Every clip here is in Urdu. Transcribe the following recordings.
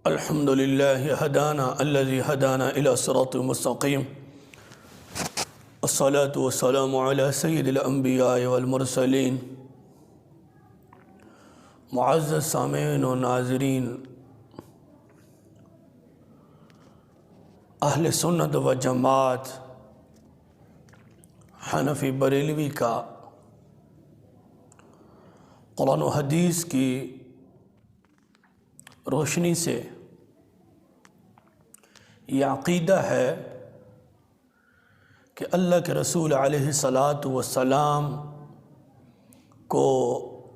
الحمد لله هدانا الذي هدانا إلى صراط مستقيم الصلاة والسلام على سيد الأنبياء والمرسلين معزز سامعین و ناظرین اہل سنت و جماعت حنفی بریلوی کا قرآن و حدیث کی روشنی سے یہ عقیدہ ہے کہ اللہ کے رسول علیہ السلام کو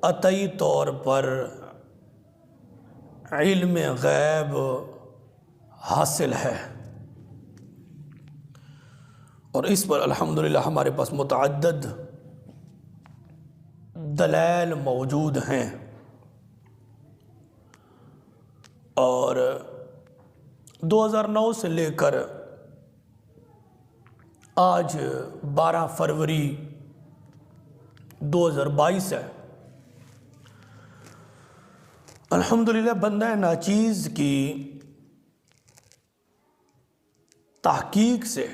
قطعی طور پر علم غیب حاصل ہے، اور اس پر الحمدللہ ہمارے پاس متعدد دلائل موجود ہیں، اور 2009 سے لے کر آج 12 فروری 2022 ہے، الحمدللہ بندہ ناچیز کی تحقیق سے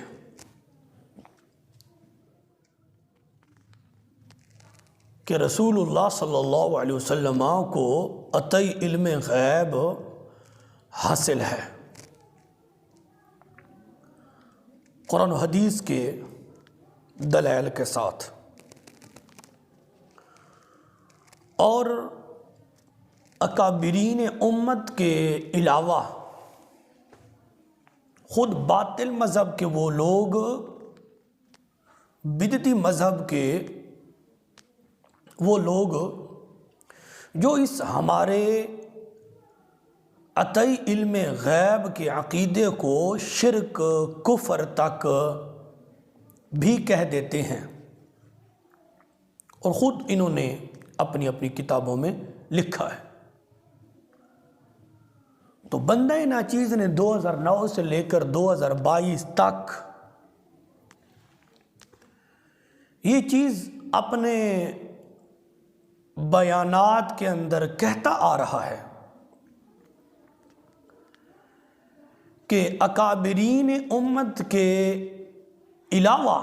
کہ رسول اللہ صلی اللہ علیہ وسلم کو قطعی علم غیب حاصل ہے، قرآن و حدیث کے دلائل کے ساتھ، اور اکابرین امت کے علاوہ خود باطل مذہب کے وہ لوگ، بدعتی مذہب کے وہ لوگ جو اس ہمارے قطعی علم غیب کے عقیدے کو شرک کفر تک بھی کہہ دیتے ہیں، اور خود انہوں نے اپنی اپنی کتابوں میں لکھا ہے۔ تو بندہ ناچیز نے 2009 سے لے کر 2022 تک یہ چیز اپنے بیانات کے اندر کہتا آ رہا ہے کہ اکابرین امت کے علاوہ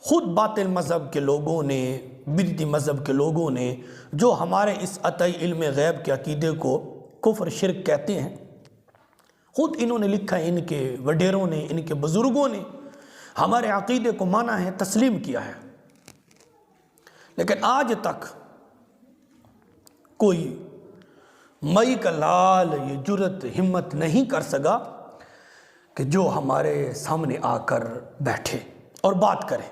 خود باطل مذہب کے لوگوں نے، بدعتی مذہب کے لوگوں نے جو ہمارے اس قطعی علم غیب کے عقیدے کو کفر شرک کہتے ہیں، خود انہوں نے لکھا ہے، ان کے وڈیروں نے، ان کے بزرگوں نے ہمارے عقیدے کو مانا ہے، تسلیم کیا ہے، لیکن آج تک کوئی مئی کا لال یہ جرت ہمت نہیں کر سکا کہ جو ہمارے سامنے آ کر بیٹھے اور بات کرے۔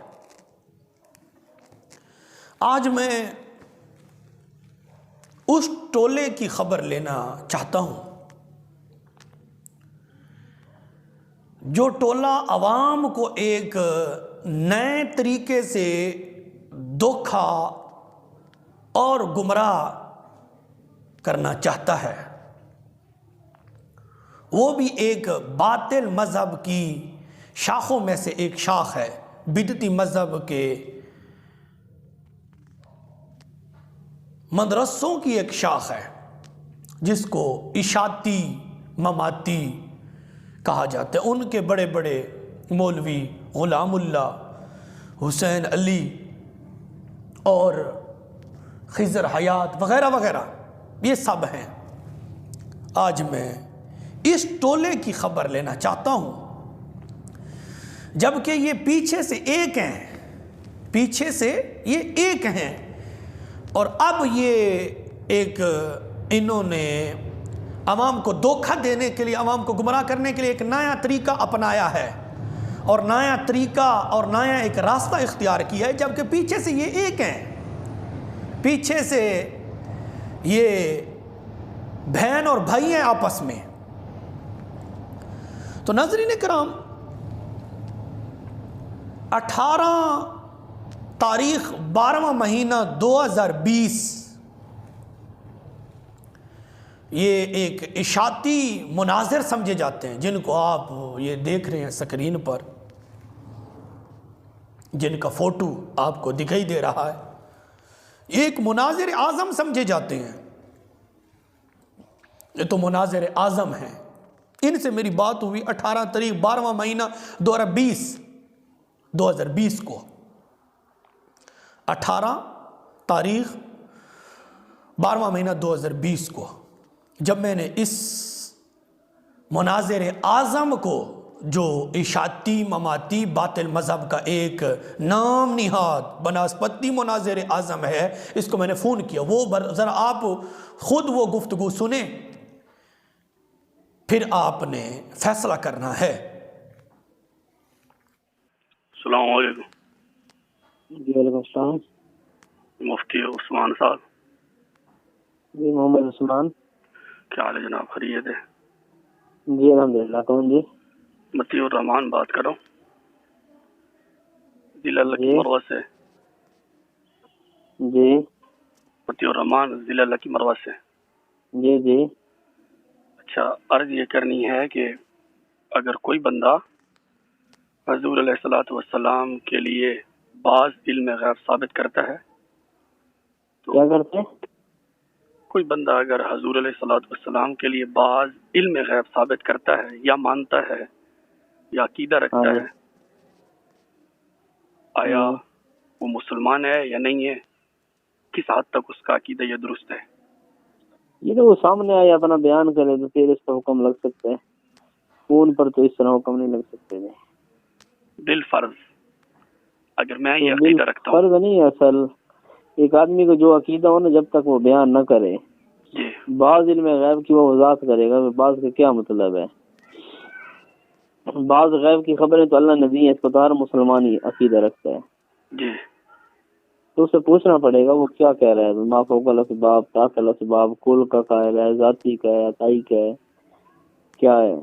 آج میں اس ٹولے کی خبر لینا چاہتا ہوں جو ٹولہ عوام کو ایک نئے طریقے سے دھوکا اور گمراہ کرنا چاہتا ہے، وہ بھی ایک باطل مذہب کی شاخوں میں سے ایک شاخ ہے، بدعتی مذہب کے مدرسوں کی ایک شاخ ہے جس کو اشاعتی مماتی کہا جاتا ہے۔ ان کے بڑے بڑے مولوی غلام اللہ، حسین علی اور خضر حیات وغیرہ وغیرہ یہ سب ہیں۔ آج میں اس ٹولے کی خبر لینا چاہتا ہوں، جبکہ یہ پیچھے سے ایک ہیں، پیچھے سے یہ ایک ہیں، اور اب یہ ایک انہوں نے عوام کو دھوکہ دینے کے لیے، عوام کو گمراہ کرنے کے لیے ایک نیا طریقہ اپنایا ہے، اور نیا طریقہ اور نیا ایک راستہ اختیار کیا ہے، جبکہ پیچھے سے یہ ایک ہیں، پیچھے سے یہ بہن اور بھائی ہیں آپس میں۔ تو ناظرین کرام، 18 تاریخ 12واں مہینہ 2020 یہ ایک اشاعتی مناظر سمجھے جاتے ہیں، جن کو آپ یہ دیکھ رہے ہیں سکرین پر، جن کا فوٹو آپ کو دکھائی دے رہا ہے، ایک مناظر اعظم سمجھے جاتے ہیں، یہ تو مناظر اعظم ہیں. ان سے میری بات ہوئی 18 تاریخ 12واں مہینہ 2020 کو. 18 تاریخ 12واں مہینہ 2020 کو جب میں نے اس مناظر اعظم کو جو اشاعتی مماتی باطل مذہب کا ایک نام نہاد بناسپتی مناظر اعظم ہے، اس کو میں نے فون کیا. وہ ذرا آپ خود وہ گفتگو سنیں، پھر آپ نے فیصلہ کرنا ہے. السلام علیکم. جی وعلیکم السلام. مفتی عثمان صاحب. جی محمد عثمان. کیا حال ہے جناب؟ خیریت ہے؟ جی الحمدللہ. کون جی؟ متی الرحمان بات کر رہا ہوں، ضلع لکی مروہ سے. جی متی الرحمان ضلع لکی مروہ سے. جی جی. اچھا، عرض یہ کرنی ہے کہ اگر کوئی بندہ حضور علیہ الصلوۃ والسلام کے لیے بعض علم غیب ثابت کرتا ہے تو کیا کرتے ہیں؟ کوئی بندہ اگر حضور علیہ الصلوۃ والسلام کے لیے بعض علم غیب ثابت کرتا ہے یا مانتا ہے یا عقیدہ رکھتا ہے، آیا وہ مسلمان ہے یا نہیں ہے؟ کس حد تک اس کا عقیدہ یہ درست ہے؟ یہ تو وہ سامنے آیا اپنا بیان کرے تو پھر اس پر حکم لگ سکتے ہیں. فون پر تو اس طرح حکم نہیں لگ سکتے. بالفرض اگر میں یہ عقیدہ رکھتا ہوں، فرض نہیں ہے اصل. ایک آدمی کو جو عقیدہ ہو نا، جب تک وہ بیان نہ کرے، جی بعض علم غیب کی وہ وضاحت کرے گا. بعض کا کیا مطلب ہے؟ بعض غیب کی خبریں تو اللہ نے دی ہیں، اس کو تو ہر مسلمان ہی عقیدہ رکھتا ہے. جی تو اسے پوچھنا پڑے گا وہ کیا کہہ رہا ہے. ما فوق الاسباب، تحت الاسباب، کل کا قائل ہے، ذاتی کا ہے، عطائی کا ہے، کیا ہے؟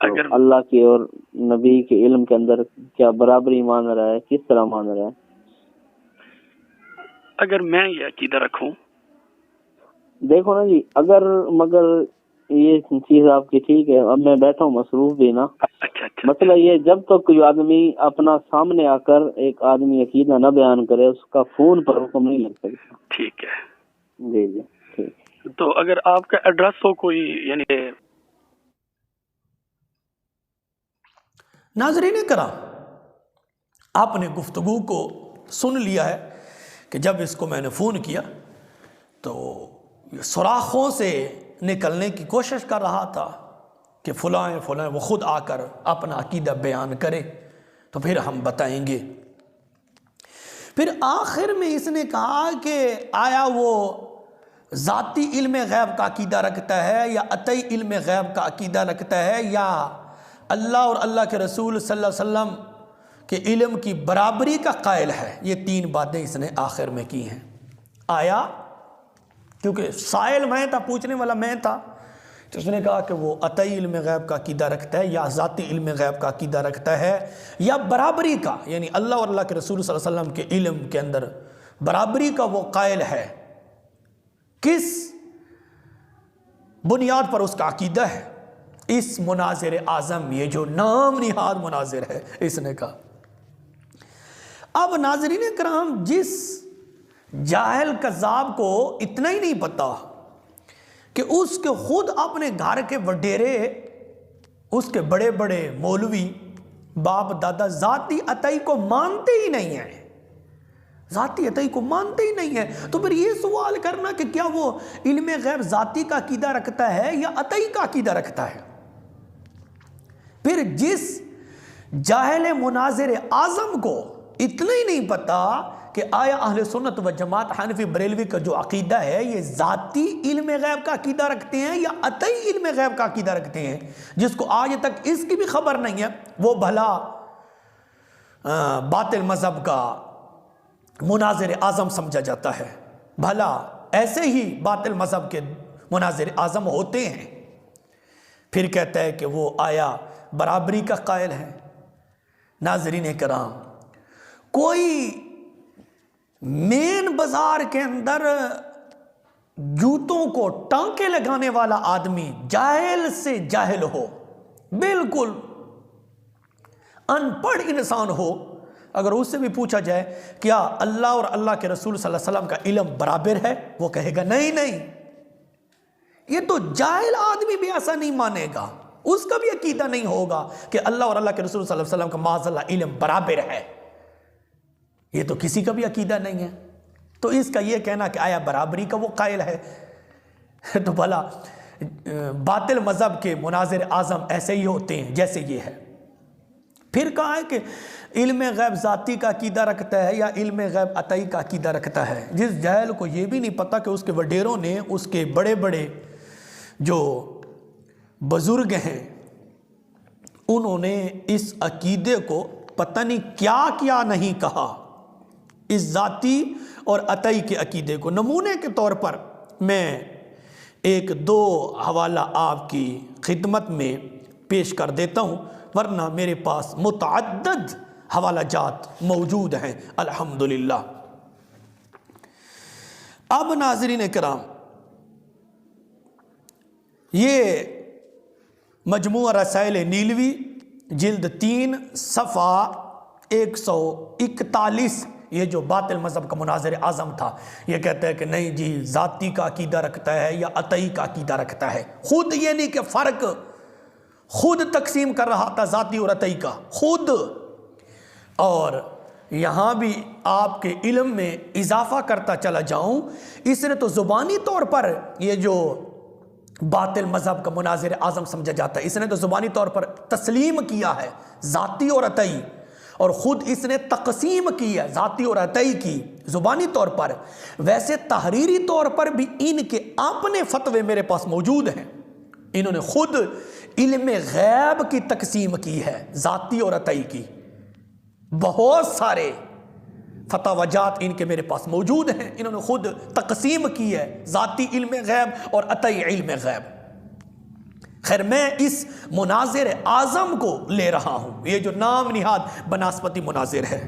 اگر اللہ کے اور نبی کے علم کے اندر کیا برابری مان رہا ہے، کس طرح مان رہا ہے؟ اگر میں یہ عقیدہ رکھوں، دیکھو نا جی، اگر مگر یہ چیز آپ کی ٹھیک ہے. اب میں بیٹھا ہوں مصروف بھی نا. اچھا مسئلہ یہ جب تک کوئی آدمی اپنا سامنے آ کر ایک آدمی عقیدہ نہ بیان کرے، اس کا فون پر حکم نہیں لگ سکتا. ٹھیک ہے. جی جی ٹھیک. تو اگر آپ کا ایڈریس ہو کوئی، یعنی ناظرین کرام، آپ نے گفتگو کو سن لیا ہے کہ جب اس کو میں نے فون کیا تو یہ سوراخوں سے نکلنے کی کوشش کر رہا تھا کہ فلاں وہ خود آ کر اپنا عقیدہ بیان کرے تو پھر ہم بتائیں گے. پھر آخر میں اس نے کہا کہ آیا وہ ذاتی علم غیب کا عقیدہ رکھتا ہے یا عطئی علم غیب کا عقیدہ رکھتا ہے یا اللہ اور اللہ کے رسول صلی اللہ علیہ وسلم کے علم کی برابری کا قائل ہے. یہ 3 باتیں اس نے آخر میں کی ہیں. آیا کیونکہ سائل میں تھا، پوچھنے والا میں تھا، تو اس نے کہا کہ وہ عطئی علم غیب کا عقیدہ رکھتا ہے یا ذاتی علم غیب کا عقیدہ رکھتا ہے یا برابری کا، یعنی اللہ اور اللہ کے رسول صلی اللہ علیہ وسلم کے علم کے اندر برابری کا وہ قائل ہے. کس بنیاد پر اس کا عقیدہ ہے؟ اس مناظر اعظم، یہ جو نام نہاد مناظر ہے، اس نے کہا. اب ناظرین کرام، جس جاہل کذاب کو اتنا ہی نہیں پتا کہ اس کے خود اپنے گھر کے وڈیرے، اس کے بڑے بڑے مولوی باپ دادا ذاتی عطائی کو مانتے ہی نہیں ہیں، ذاتی عطائی کو مانتے ہی نہیں ہیں. تو پھر یہ سوال کرنا کہ کیا وہ علم غیب ذاتی کا عقیدہ رکھتا ہے یا عطائی کا عقیدہ رکھتا ہے؟ پھر جس جاہل مناظر اعظم کو اتنا ہی نہیں پتا کہ آیا اہل سنت و جماعت حنفی بریلوی کا جو عقیدہ ہے یہ ذاتی علم غیب کا عقیدہ رکھتے ہیں یا عطئی علم غیب کا عقیدہ رکھتے ہیں، جس کو آج تک اس کی بھی خبر نہیں ہے، وہ بھلا باطل مذہب کا مناظر اعظم سمجھا جاتا ہے. بھلا ایسے ہی باطل مذہب کے مناظر اعظم ہوتے ہیں. پھر کہتا ہے کہ وہ آیا برابری کا قائل ہے. ناظرین کرام، کوئی مین بازار کے اندر جوتوں کو ٹانکے لگانے والا آدمی جاہل سے جاہل ہو، بالکل ان پڑھ انسان ہو، اگر اس سے بھی پوچھا جائے کیا اللہ اور اللہ کے رسول صلی اللہ علیہ وسلم کا علم برابر ہے، وہ کہے گا نہیں نہیں، یہ تو جاہل آدمی بھی ایسا نہیں مانے گا، اس کا بھی عقیدہ نہیں ہوگا کہ اللہ اور اللہ کے رسول صلی اللہ علیہ وسلم کا معاذ اللہ علم برابر ہے، یہ تو کسی کا بھی عقیدہ نہیں ہے۔ تو اس کا یہ کہنا کہ آیا برابری کا وہ قائل ہے، تو بھلا باطل مذہب کے مناظر اعظم ایسے ہی ہوتے ہیں جیسے یہ ہے۔ پھر کہا ہے کہ علم غیب ذاتی کا عقیدہ رکھتا ہے یا علم غیب عطائی کا عقیدہ رکھتا ہے۔ جس جاہل کو یہ بھی نہیں پتا کہ اس کے وڈیروں نے، اس کے بڑے بڑے جو بزرگ ہیں، انہوں نے اس عقیدے کو پتہ نہیں کیا کیا نہیں کہا، اس ذاتی اور عطائی کے عقیدے کو۔ نمونے کے طور پر میں ایک دو حوالہ آپ کی خدمت میں پیش کر دیتا ہوں، ورنہ میرے پاس متعدد حوالہ جات موجود ہیں الحمدللہ۔ اب ناظرین کرام، یہ مجموعہ رسائل نیلوی جلد 3 صفحہ 141، یہ جو باطل مذہب کا مناظر اعظم تھا، یہ کہتا ہے کہ نہیں جی ذاتی کا عقیدہ رکھتا ہے یا عطائی کا عقیدہ رکھتا ہے، خود یہ نہیں کہ فرق خود تقسیم کر رہا تھا ذاتی اور عطائی کا خود۔ اور یہاں بھی آپ کے علم میں اضافہ کرتا چلا جاؤں، اس نے تو زبانی طور پر یہ جو باطل مذہب کا مناظر اعظم سمجھا جاتا ہے، اس نے تو زبانی طور پر تسلیم کیا ہے ذاتی اور عطائی، اور خود اس نے تقسیم کی ہے ذاتی اور عطائی کی زبانی طور پر۔ ویسے تحریری طور پر بھی ان کے اپنے فتوے میرے پاس موجود ہیں، انہوں نے خود علم غیب کی تقسیم کی ہے ذاتی اور عطائی کی، بہت سارے فتاوی جات ان کے میرے پاس موجود ہیں، انہوں نے خود تقسیم کی ہے ذاتی علم غیب اور عطائی علم غیب۔ خیر، میں اس مناظر اعظم کو لے رہا ہوں، یہ جو نام نہاد بناسپتی مناظر ہے۔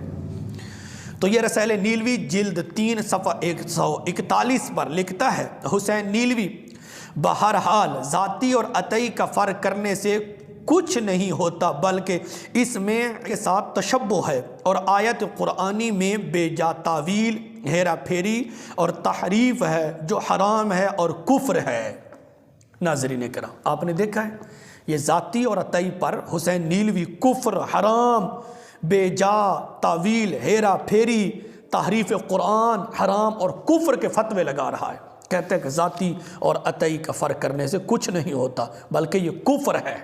تو یہ رسائل نیلوی جلد 3 صفحہ 141 پر لکھتا ہے حسین نیلوی، بہرحال ذاتی اور عطائی کا فرق کرنے سے کچھ نہیں ہوتا، بلکہ اس میں کے ساتھ تشبہ ہے، اور آیت قرآنی میں بے جا تعویل، ہیرا پھیری اور تحریف ہے جو حرام ہے اور کفر ہے۔ ناظرین کرام، آپ نے دیکھا ہے یہ ذاتی اور عطائی پر حسین نیلوی کفر، حرام، بے جا تعویل، ہیرا پھیری، تحریف قرآن، حرام اور کفر کے فتوے لگا رہا ہے۔ کہتے ہیں کہ ذاتی اور عطائی کا فرق کرنے سے کچھ نہیں ہوتا، بلکہ یہ کفر ہے،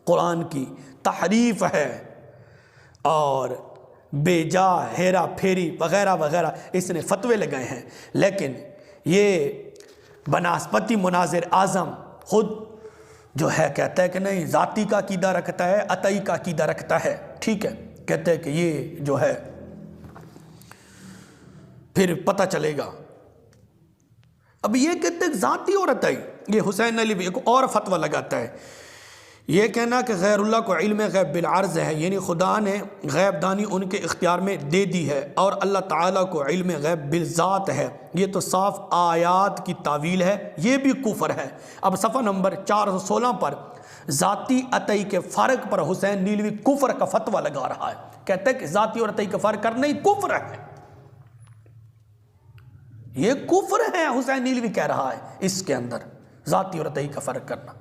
قرآن کی تحریف ہے، اور بے جا ہیرا پھیری وغیرہ وغیرہ اس نے فتوے لگائے ہیں۔ لیکن یہ بناسپتی مناظر اعظم خود جو ہے کہتا ہے کہ نہیں ذاتی کا عقیدہ رکھتا ہے، عطائی کا عقیدہ رکھتا ہے، ٹھیک ہے، کہتے ہیں کہ یہ جو ہے پھر پتہ چلے گا۔ اب یہ کہتے ہیں ذاتی اور عطائی، یہ حسین نیلوی ایک اور فتویٰ لگاتا ہے، یہ کہنا کہ غیر اللہ کو علم غیب بالعرض ہے، یعنی خدا نے غیب دانی ان کے اختیار میں دے دی ہے، اور اللہ تعالیٰ کو علم غیب بالذات ہے، یہ تو صاف آیات کی تعویل ہے، یہ بھی کفر ہے۔ اب صفحہ نمبر 416 پر ذاتی عطائی کے فرق پر حسین نیلوی کفر کا فتویٰ لگا رہا ہے، کہتا ہے کہ ذاتی اور عطائی کا فرق کرنا ہی کفر ہے، یہ کفر ہے۔ حسین نیلوی کہہ رہا ہے اس کے اندر ذاتی اور عطائی کا فرق کرنا،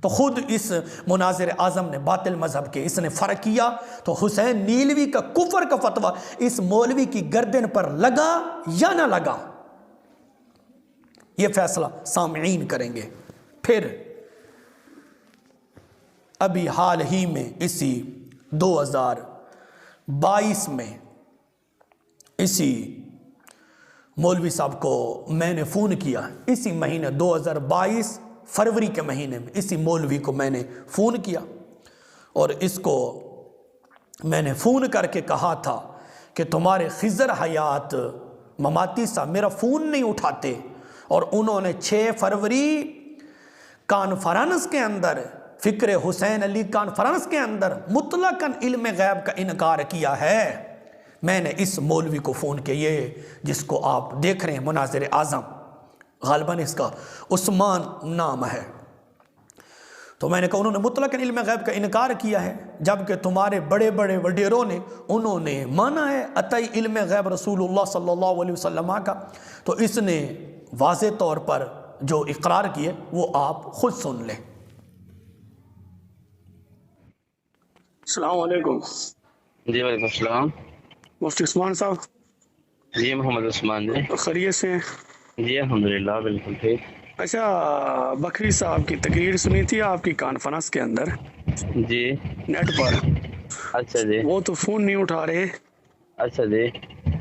تو خود اس مناظر اعظم نے باطل مذہب کے اس نے فرق کیا، تو حسین نیلوی کا کفر کا فتویٰ اس مولوی کی گردن پر لگا یا نہ لگا، یہ فیصلہ سامعین کریں گے۔ پھر ابھی حال ہی میں اسی 2022 میں اسی مولوی صاحب کو میں نے فون کیا، اسی مہینے 2022 فروری کے مہینے میں اسی مولوی کو میں نے فون کیا، اور اس کو میں نے فون کر کے کہا تھا کہ تمہارے خضر حیات مماتی صاحب میرا فون نہیں اٹھاتے، اور انہوں نے 6 فروری کانفرنس کے اندر، فکر حسین علی کانفرنس کے اندر مطلقاً علم غیب کا انکار کیا ہے۔ میں نے اس مولوی کو فون کیا، یہ جس کو آپ دیکھ رہے ہیں مناظر اعظم، غالباً اس کا عثمان نام ہے، تو میں نے کہا انہوں نے مطلق علم غیب کا انکار کیا ہے، جبکہ تمہارے بڑے بڑے وڈیروں نے انہوں نے مانا ہے عطائی علم غیب رسول اللہ صلی اللہ علیہ وسلم کا۔ تو اس نے واضح طور پر جو اقرار کیے وہ آپ خود سن لیں۔ السلام علیکم۔ جی وعلیکم السلام۔ مفتی عثمان صاحب، جی محمد عثمان جی۔ خیریت سے ہیں؟ جی الحمدللہ بالکل ٹھیک۔ اچھا، بکری صاحب کی تقریر سنی تھی آپ کی کانفرنس کے اندر جی نیٹ پر، اچھا جی وہ تو فون نہیں اٹھا رہے، اچھا جی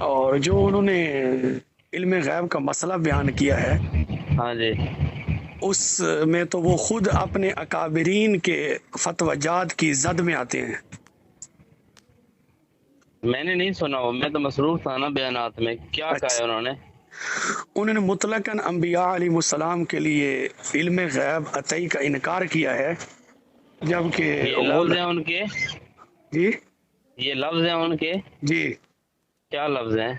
اور جو انہوں نے علم غیب کا مسئلہ بیان کیا ہے ہاں جی اس میں تو وہ خود اپنے اکابرین کے فتویٰ جات کی زد میں آتے ہیں۔ میں نے نہیں سنا وہ، میں تو مصروف تھا نا بیانات میں۔ کیا کہا ہے انہوں نے مطلقاً انبیاء علیہ السلام کے لیے علم غیب عطائی کا انکار کیا ہے، جبکہ یہ لفظ ہیں ان کے، جی یہ لفظ ہیں ان کے، جی کیا لفظ ہیں؟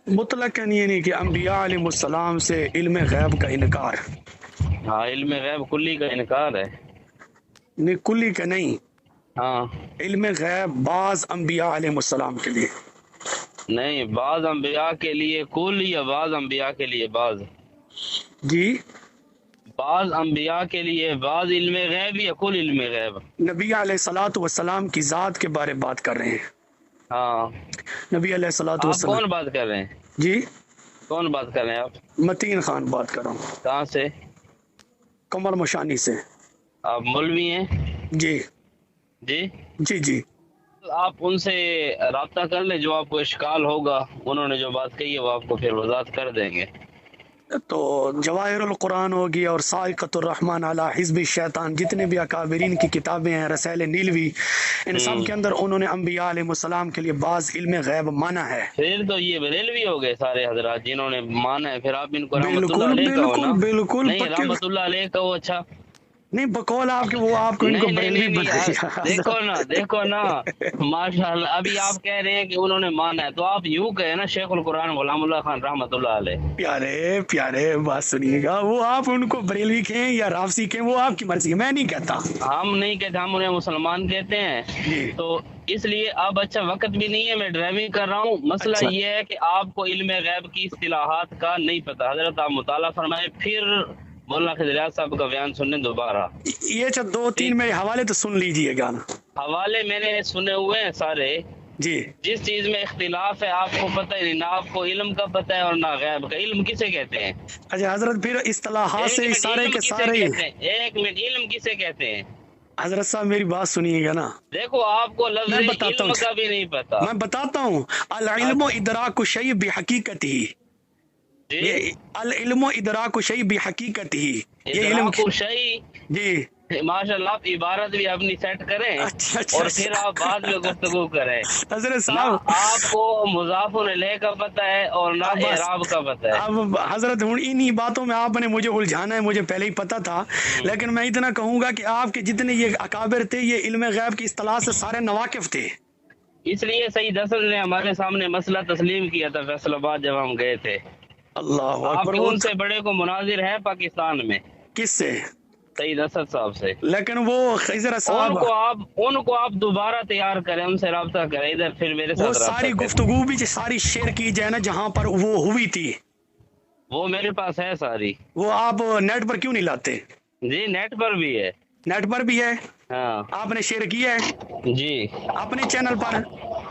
مطلقاً یہ نہیں کہ انبیاء علیہ السلام سے علم غیب کا انکار، ہاں علم غیب کلی کا انکار ہے۔ نہیں کلی کا نہیں، ہاں علم غیب بعض انبیاء علیہ السلام کے لیے، نہیں، بعض انبیاء کے لیے کل یا بعض انبیاء کے لیے بعض؟ جی بعض انبیاء کے لیے بعض علم غیب یا کل علم غیب؟ نبی علیہ الصلوۃ والسلام کی ذات کے بارے بات کر رہے ہیں۔ ہاں نبی علیہ الصلوۃ آپ والسلام، کون بات کر رہے ہیں؟ جی کون بات کر رہے ہیں آپ؟ متین خان بات کر رہا ہوں، کہاں سے؟ کمر مشانی سے۔ آپ مولوی ہیں؟ جی جی جی جی آپ ان سے رابطہ کر لیں، جو آپ کو اشکال ہوگا انہوں نے جو بات کہی ہے وہ آپ کو پھر وضاحت کر دیں گے۔ تو جواہر القرآن ہوگی اور سائقۃ الرحمن علی حزب الشیطان، جتنے بھی اکابرین کی کتابیں ہیں، رسائل نیلوی، ان سب کے اندر انہوں نے انبیاء علیہ السلام کے لیے بعض علم غیب مانا ہے۔ پھر تو یہ بریلوی ہو گئے سارے حضرات جنہوں نے مانا ہے، پھر آپ ان کو رحمت بالکل اللہ علیہ کہو نا۔ بالکل بالکل نہیں پکے، رحمت اللہ علیہ کہو۔ اچھا نہیں بقول آپ کے، وہ آپ کو ان کو نہیں نہیں بریلوی نہیں بنایا۔ دیکھو نا ماشاء اللہ، ابھی آپ کہہ رہے ہیں کہ انہوں نے مانا ہے، تو آپ یوں کہے نا شیخ القرآن غلام اللہ خان رحمت اللہ علیہ۔ پیارے پیارے بات سنیے گا، وہ آپ ان کو بریلوی کہیں یا رافضی کہیں وہ آپ کی مرضی ہے، میں نہیں کہتا۔ ہم نہیں کہتے، ہم انہیں مسلمان کہتے ہیں۔ جی تو اس لیے اب اچھا وقت بھی نہیں ہے، میں ڈرائیونگ کر رہا ہوں۔ مسئلہ اچھا، یہ ہے کہ آپ کو علم غیب کی اصطلاحات کا نہیں پتہ۔ حضرت آپ مطالعہ فرمائیں، پھر مولانا خضریات صاحب کا بیان سنیں دوبارہ۔ یہ اچھا دو تین میرے حوالے تو سن لیجئے گا نا۔ حوالے میں نے سنے ہوئے ہیں سارے۔ جی جس چیز میں اختلاف ہے آپ کو پتہ ہی نہیں، نہ آپ کو علم کا پتہ ہے اور نہ غیب کا۔ علم کسے کہتے ہیں؟ اچھا حضرت، پھر اصطلاحات سے سارے کے سارے، ایک منٹ، علم کسے کہتے ہیں؟ حضرت صاحب میری بات سنیے گا نا، دیکھو آپ کو لفظ میں بتاتا علم ہوں، کا بھی نہیں پتا۔ میں بتاتا ہوں، العلم ادراک الشیء بحقیقتہ، جی یہ العلم ادراک الشیء بحقیقتہ، یہ علم ادراک الشیء، جی ماشاء اللہ آپ عبارت بھی اپنی سیٹ کریں اچھا اچھا اور پھر آپ بعد میں گفتگو کریں۔ حضرت نہ صاحب آپ کو مضاف الیہ کا پتہ ہے اور نہ اب بس، اعراب کا پتہ ہے۔ اب حضرت انہی باتوں میں آپ نے مجھے الجھانا ہے، مجھے پہلے ہی پتا تھا، لیکن میں اتنا کہوں گا کہ آپ کے جتنے یہ اکابر تھے یہ علم غیب کی اصطلاح سے سارے نواقف تھے۔ اس لیے سید حسن نے ہمارے سامنے مسئلہ تسلیم کیا تھا فیصل آباد جب ہم گئے تھے۔ اللہ آپ اکبر، کے وہ ان سے بڑے کو مناظر ہے پاکستان میں، کس سے؟ سید اسد صاحب سے۔ لیکن وہ خضر صاحب، ان کو آپ دوبارہ تیار کریں، ان سے رابطہ کریں، ادھر پھر میرے وہ ساتھ ساری رابطہ کریں۔ گفتگو بھی ساری شیئر کی جائے نا جہاں پر وہ ہوئی تھی، وہ میرے پاس ہے ساری۔ وہ آپ نیٹ پر کیوں نہیں لاتے؟ جی نیٹ پر بھی ہے۔ نیٹ پر بھی ہے، ہاں آپ نے شیئر کیا ہے جی اپنے چینل پر؟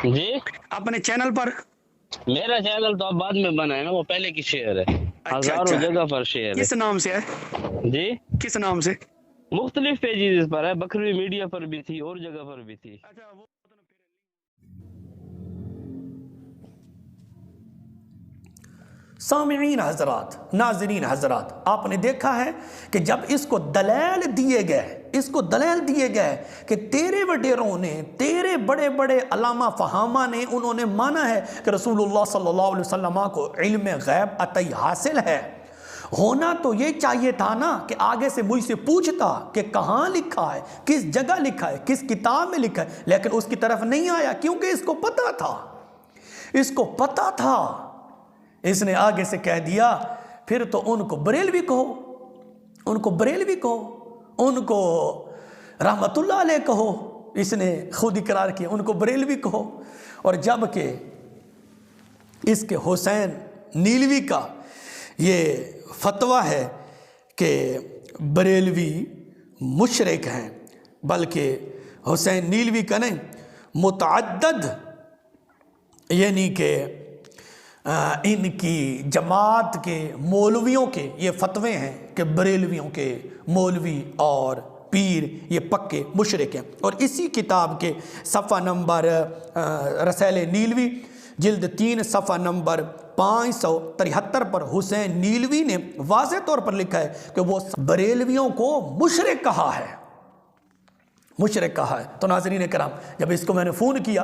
جی اپنے چینل پر؟ میرا چینل تو اب بعد میں بنا ہے نا، وہ پہلے کی شیئر ہے، اچھا ہزاروں جگہ پر شیئر کس نام سے ہے؟ ہے۔ جی کس نام سے؟ مختلف پیجز پر ہے، بکروی میڈیا پر بھی تھی اور جگہ پر بھی تھی۔ سامعین حضرات، ناظرین حضرات، آپ نے دیکھا ہے کہ جب اس کو دلائل دیے گئے کہ تیرے وڈیروں نے، تیرے بڑے بڑے علامہ فہامہ نے، انہوں نے مانا ہے کہ رسول اللہ صلی اللہ علیہ وسلم کو علم غیب عطائی حاصل ہے، ہونا تو یہ چاہیے تھا نا کہ آگے سے مجھ سے پوچھتا کہ کہاں لکھا ہے، کس جگہ لکھا ہے، کس کتاب میں لکھا ہے، لیکن اس کی طرف نہیں آیا کیونکہ اس کو پتا تھا۔ اس نے آگے سے کہہ دیا پھر تو ان کو بریلوی کہو، ان کو رحمت اللہ علیہ کہو، اس نے خود اقرار کیا، ان کو بریلوی کہو۔ اور جب کہ اس کے حسین نیلوی کا یہ فتویٰ ہے کہ بریلوی مشرک ہیں، بلکہ حسین نیلوی کا نہیں، متعدد یعنی کہ ان کی جماعت کے مولویوں کے یہ فتوے ہیں کہ بریلویوں کے مولوی اور پیر یہ پکے مشرک ہیں۔ اور اسی کتاب کے صفحہ نمبر رسائل نیلوی جلد 3 صفحہ نمبر 573 پر حسین نیلوی نے واضح طور پر لکھا ہے کہ وہ بریلویوں کو مشرک کہا ہے، مشرک کہا ہے۔ تو ناظرین کرام، جب اس کو میں نے فون کیا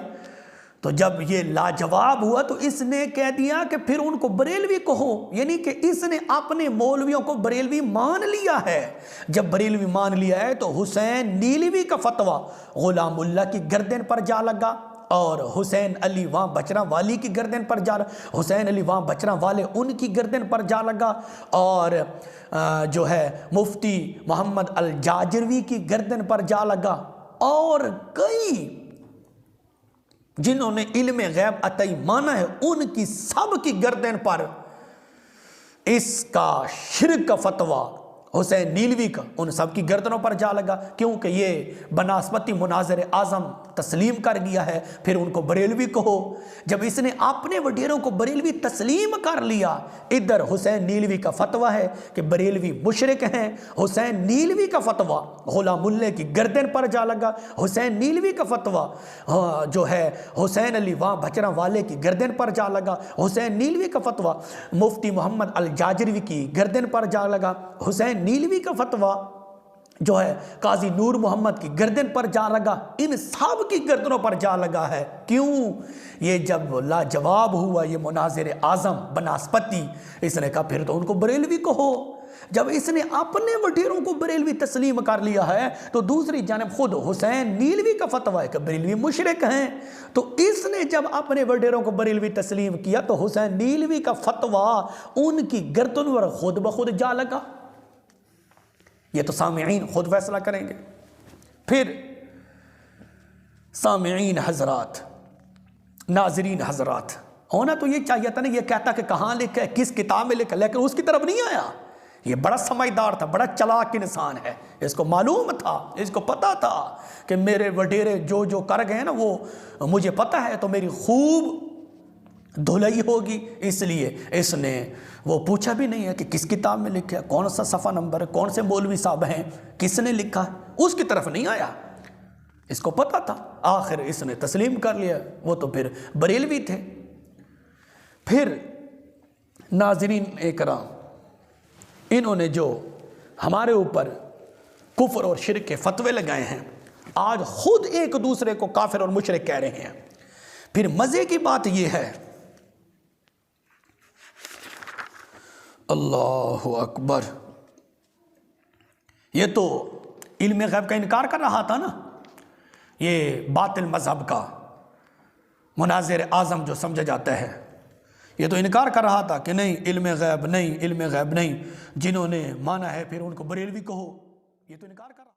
تو جب یہ لاجواب ہوا تو اس نے کہہ دیا کہ پھر ان کو بریلوی کہو، یعنی کہ اس نے اپنے مولویوں کو بریلوی مان لیا ہے۔ جب بریلوی مان لیا ہے تو حسین نیلوی کا فتویٰ غلام اللہ کی گردن پر جا لگا، اور حسین علی وہاں بچراں والی کی گردن پر جا لگا، حسین علی وہاں بچراں والے ان کی گردن پر جا لگا، اور جو ہے مفتی محمد الجاجروی کی گردن پر جا لگا، اور کئی جنہوں نے علم غیب عطائی مانا ہے ان کی سب کی گردن پر اس کا شرک کا فتویٰ حسین نیلوی کا ان سب کی گردنوں پر جا لگا، کیونکہ یہ بناسبتی مناظر اعظم تسلیم کر گیا ہے، پھر ان کو بریلوی کہو۔ جب اس نے اپنے وڈیروں کو بریلوی تسلیم کر لیا، ادھر حسین نیلوی کا فتویٰ ہے کہ بریلوی مشرک ہیں، حسین نیلوی کا فتویٰ غلام اللہ کی گردن پر جا لگا، حسین نیلوی کا فتویٰ جو ہے حسین علی وہاں بچراں والے کی گردن پر جا لگا، حسین نیلوی کا فتویٰ مفتی محمد الجاجروی کی گردن پر جا لگا، حسین نیلوی کا فتویٰ جو ہے قاضی نور محمد کی گردن پر جا لگا، ان سب کی گردنوں پر جا لگا ہے۔ کیوں؟ یہ جب لاجواب ہوا یہ مناظر اعظم بناسپتی، اس نے کہا پھر تو ان کو بریلوی کہو۔ جب اس نے اپنے وڈیروں کو بریلوی تسلیم کر لیا ہے تو دوسری جانب خود حسین نیلوی کا فتویٰ ہے کہ بریلوی مشرک ہیں، تو اس نے جب اپنے وڈیروں کو بریلوی تسلیم کیا تو حسین نیلوی کا فتویٰ ان کی گردن پر خود بخود جا لگا۔ یہ تو سامعین خود فیصلہ کریں گے۔ پھر سامعین حضرات، ناظرین حضرات، ہونا تو یہ چاہیے تھا نا، یہ کہتا کہ کہاں لکھا ہے، کس کتاب میں لکھا، لیکن اس کی طرف نہیں آیا۔ یہ بڑا سمجھدار تھا، بڑا چلاک انسان ہے، اس کو معلوم تھا، اس کو پتا تھا کہ میرے وڈیرے جو جو کر گئے نا وہ مجھے پتا ہے، تو میری خوب دھلائی ہوگی، اس لیے اس نے وہ پوچھا بھی نہیں ہے کہ کس کتاب میں لکھا ہے، کون سا صفحہ نمبر ہے، کون سے مولوی صاحب ہیں، کس نے لکھا ہے، اس کی طرف نہیں آیا، اس کو پتا تھا۔ آخر اس نے تسلیم کر لیا، وہ تو پھر بریلوی تھے۔ پھر ناظرین اکرام، انہوں نے جو ہمارے اوپر کفر اور شرک کے فتوے لگائے ہیں، آج خود ایک دوسرے کو کافر اور مشرک کہہ رہے ہیں۔ پھر مزے کی بات یہ ہے، اللہ اکبر، یہ تو علم غیب کا انکار کر رہا تھا نا، یہ باطل مذہب کا مناظر اعظم جو سمجھا جاتا ہے، یہ تو انکار کر رہا تھا کہ نہیں علم غیب نہیں، علم غیب نہیں، جنہوں نے مانا ہے پھر ان کو بریلوی کہو، یہ تو انکار کر رہا